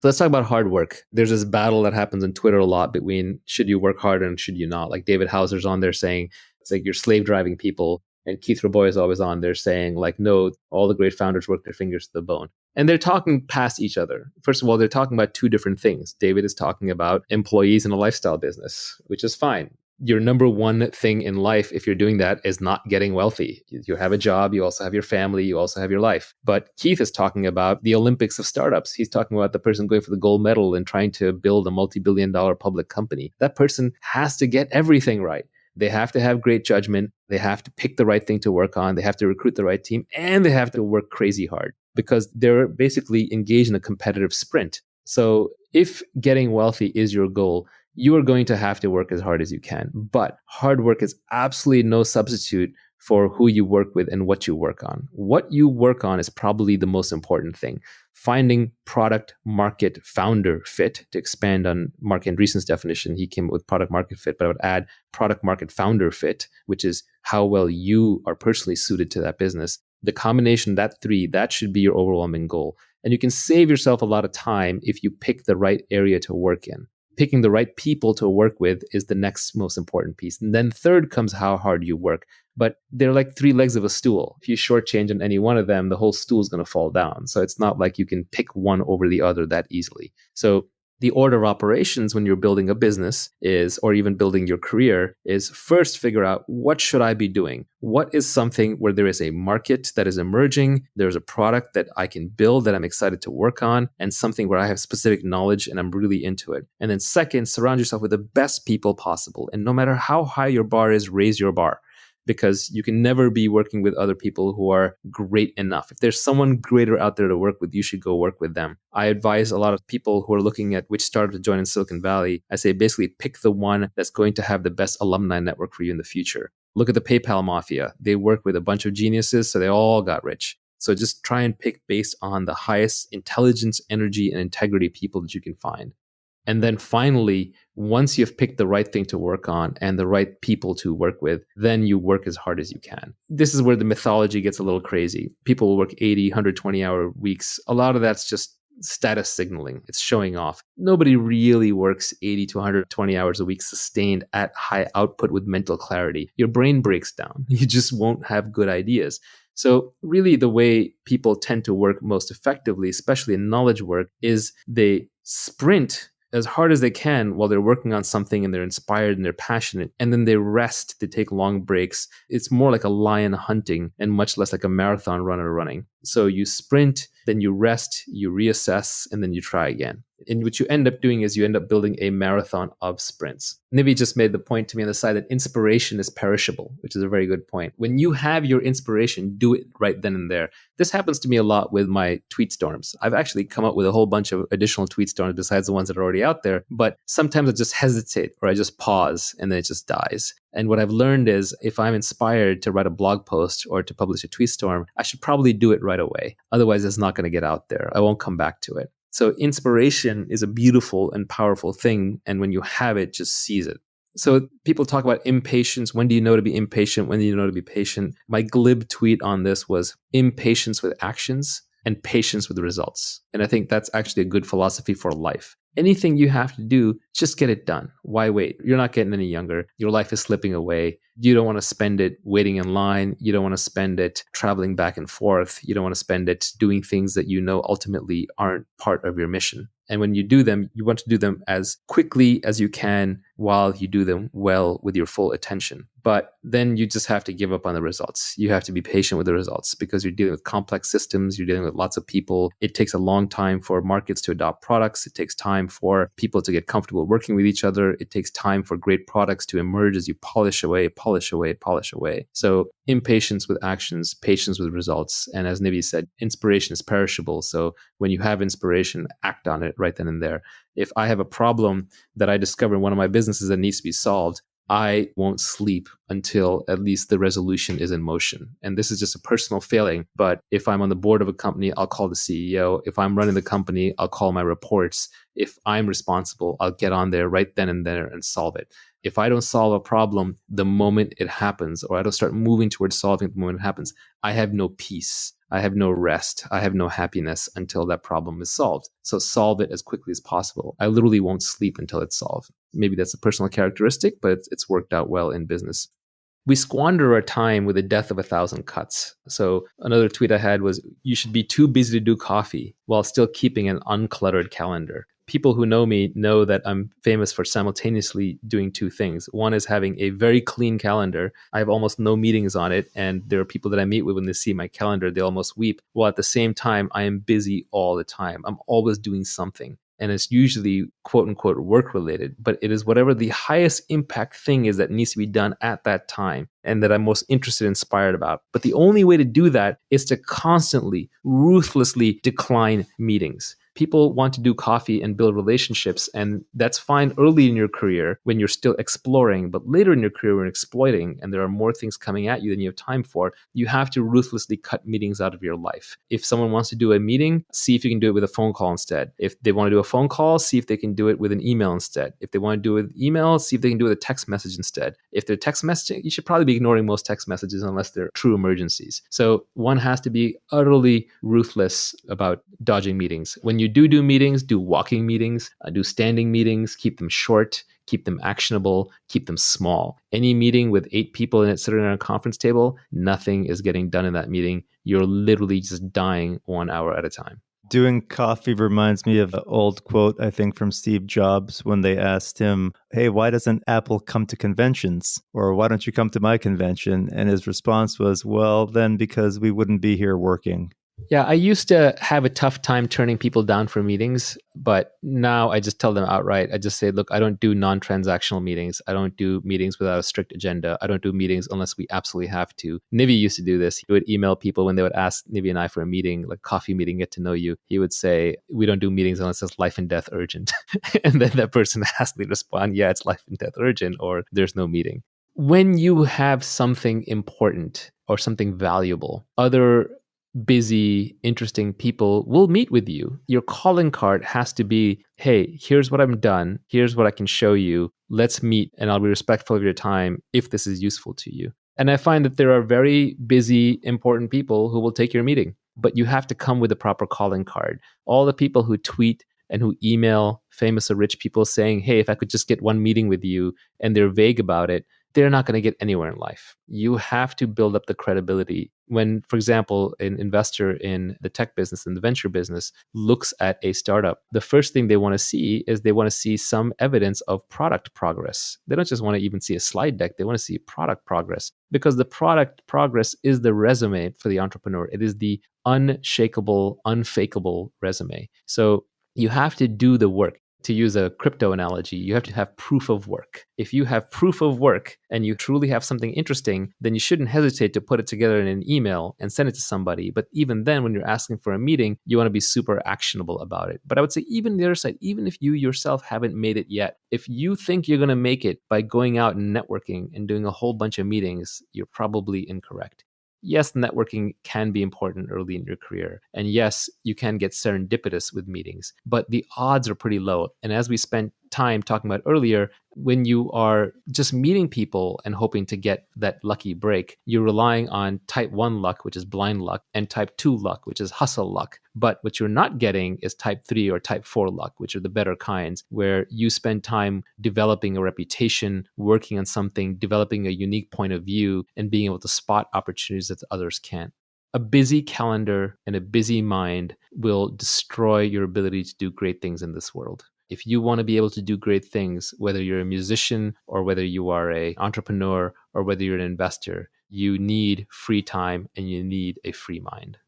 So let's talk about hard work. There's this battle that happens on Twitter a lot between should you work hard and should you not? Like David Hauser's on there saying it's like you're slave driving people. And Keith Rabois is always on there saying like, no, all the great founders work their fingers to the bone. And they're talking past each other. First of all, they're talking about two different things. David is talking about employees in a lifestyle business, which is fine. Your number one thing in life, if you're doing that, is not getting wealthy. You have a job, you also have your family, you also have your life. But Keith is talking about the Olympics of startups. He's talking about the person going for the gold medal and trying to build a multi-billion-dollar public company. That person has to get everything right. They have to have great judgment. They have to pick the right thing to work on. They have to recruit the right team, and they have to work crazy hard because they're basically engaged in a competitive sprint. So if getting wealthy is your goal, you are going to have to work as hard as you can. But hard work is absolutely no substitute for who you work with and what you work on. What you work on is probably the most important thing. Finding product market founder fit, to expand on Mark Andreessen's definition, he came up with product market fit, but I would add product market founder fit, which is how well you are personally suited to that business. The combination of that three, that should be your overwhelming goal. And you can save yourself a lot of time if you pick the right area to work in. Picking the right people to work with is the next most important piece. And then third comes how hard you work. But they're like three legs of a stool. If you shortchange on any one of them, the whole stool is going to fall down. So it's not like you can pick one over the other that easily. So the order of operations when you're building a business is, or even building your career, is first figure out what should I be doing? What is something where there is a market that is emerging? There's a product that I can build that I'm excited to work on, and something where I have specific knowledge and I'm really into it. And then second, surround yourself with the best people possible. And no matter how high your bar is, raise your bar. Because you can never be working with other people who are great enough. If there's someone greater out there to work with, you should go work with them. I advise a lot of people who are looking at which startup to join in Silicon Valley. I say basically pick the one that's going to have the best alumni network for you in the future. Look at the PayPal mafia. They work with a bunch of geniuses, so they all got rich. So just try and pick based on the highest intelligence, energy, and integrity people that you can find. And then finally, once you've picked the right thing to work on and the right people to work with, then you work as hard as you can. This is where the mythology gets a little crazy. People will work 80, 120-hour weeks. A lot of that's just status signaling. It's showing off. Nobody really works 80 to 120 hours a week sustained at high output with mental clarity. Your brain breaks down. You just won't have good ideas. So really the way people tend to work most effectively, especially in knowledge work, is they sprint as hard as they can while they're working on something and they're inspired and they're passionate. And then they rest, they take long breaks. It's more like a lion hunting and much less like a marathon runner running. So you sprint, then you rest, you reassess, and then you try again. And what you end up doing is you end up building a marathon of sprints. Nivi just made the point to me on the side that inspiration is perishable, which is a very good point. When you have your inspiration, do it right then and there. This happens to me a lot with my tweet storms. I've actually come up with a whole bunch of additional tweet storms besides the ones that are already out there. But sometimes I just hesitate or I just pause and then it just dies. And what I've learned is if I'm inspired to write a blog post or to publish a tweet storm, I should probably do it right away. Otherwise, it's not going to get out there. I won't come back to it. So inspiration is a beautiful and powerful thing. And when you have it, just seize it. So people talk about impatience. When do you know to be impatient? When do you know to be patient? My glib tweet on this was impatience with actions and patience with results. And I think that's actually a good philosophy for life. Anything you have to do, just get it done. Why wait? You're not getting any younger. Your life is slipping away. You don't want to spend it waiting in line. You don't want to spend it traveling back and forth. You don't want to spend it doing things that you know ultimately aren't part of your mission. And when you do them, you want to do them as quickly as you can while you do them well with your full attention. But then you just have to give up on the results. You have to be patient with the results because you're dealing with complex systems. You're dealing with lots of people. It takes a long time for markets to adopt products. It takes time for people to get comfortable working with each other. It takes time for great products to emerge as you polish away. So impatience with actions, patience with results. And as Nivi said, inspiration is perishable. So when you have inspiration, act on it right then and there. If I have a problem that I discover in one of my businesses that needs to be solved, I won't sleep until at least the resolution is in motion. And this is just a personal failing. But if I'm on the board of a company, I'll call the CEO. If I'm running the company, I'll call my reports. If I'm responsible, I'll get on there right then and there and solve it. If I don't solve a problem the moment it happens, or I don't start moving towards solving it the moment it happens, I have no peace. I have no rest. I have no happiness until that problem is solved. So solve it as quickly as possible. I literally won't sleep until it's solved. Maybe that's a personal characteristic, but it's worked out well in business. We squander our time with the death of a thousand cuts. So another tweet I had was, you should be too busy to do coffee while still keeping an uncluttered calendar. People who know me know that I'm famous for simultaneously doing two things. One is having a very clean calendar. I have almost no meetings on it. And there are people that I meet with, when they see my calendar, they almost weep. While at the same time, I am busy all the time. I'm always doing something. And it's usually quote unquote work related, but it is whatever the highest impact thing is that needs to be done at that time and that I'm most interested, inspired about. But the only way to do that is to constantly, ruthlessly decline meetings. People want to do coffee and build relationships, and that's fine early in your career when you're still exploring. But later in your career, when you're exploiting and there are more things coming at you than you have time for, you have to ruthlessly cut meetings out of your life. If someone wants to do a meeting, see if you can do it with a phone call instead. If they want to do a phone call, see if they can do it with an email instead. If they want to do it with email, see if they can do it with a text message instead. If they're text messaging, you should probably be ignoring most text messages unless they're true emergencies. So one has to be utterly ruthless about dodging meetings. When you do meetings, do walking meetings, do standing meetings, keep them short, keep them actionable, keep them small. Any meeting with 8 people in it sitting around a conference table, nothing is getting done in that meeting. You're literally just dying 1 hour at a time. Doing coffee reminds me of an old quote, I think, from Steve Jobs when they asked him, hey, why doesn't Apple come to conventions? Or why don't you come to my convention? And his response was, well, then because we wouldn't be here working. Yeah, I used to have a tough time turning people down for meetings, but now I just tell them outright. I just say, look, I don't do non-transactional meetings. I don't do meetings without a strict agenda. I don't do meetings unless we absolutely have to. Nivi used to do this. He would email people when they would ask Nivi and I for a meeting, like coffee meeting, get to know you. He would say, we don't do meetings unless it's life and death urgent. And then that person has to respond, yeah, it's life and death urgent, or there's no meeting. When you have something important or something valuable, other busy, interesting people will meet with you. Your calling card has to be, hey, here's what I've done. Here's what I can show you. Let's meet and I'll be respectful of your time if this is useful to you. And I find that there are very busy, important people who will take your meeting, but you have to come with a proper calling card. All the people who tweet and who email famous or rich people saying, hey, if I could just get one meeting with you, and they're vague about it, they're not going to get anywhere in life. You have to build up the credibility. When, for example, an investor in the tech business and the venture business looks at a startup, the first thing they want to see is they want to see some evidence of product progress. They don't just want to even see a slide deck. They want to see product progress, because the product progress is the resume for the entrepreneur. It is the unshakable, unfakeable resume. So you have to do the work. To use a crypto analogy, you have to have proof of work. If you have proof of work and you truly have something interesting, then you shouldn't hesitate to put it together in an email and send it to somebody. But even then, when you're asking for a meeting, you want to be super actionable about it. But I would say even the other side, even if you yourself haven't made it yet, if you think you're going to make it by going out and networking and doing a whole bunch of meetings, you're probably incorrect. Yes, networking can be important early in your career. And yes, you can get serendipitous with meetings, but the odds are pretty low. And as we spent time talking about earlier, when you are just meeting people and hoping to get that lucky break, you're relying on type 1 luck, which is blind luck, and type 2 luck, which is hustle luck. But what you're not getting is type 3 or type 4 luck, which are the better kinds, where you spend time developing a reputation, working on something, developing a unique point of view, and being able to spot opportunities that others can't. A busy calendar and a busy mind will destroy your ability to do great things in this world. If you want to be able to do great things, whether you're a musician or whether you are an entrepreneur or whether you're an investor, you need free time and you need a free mind.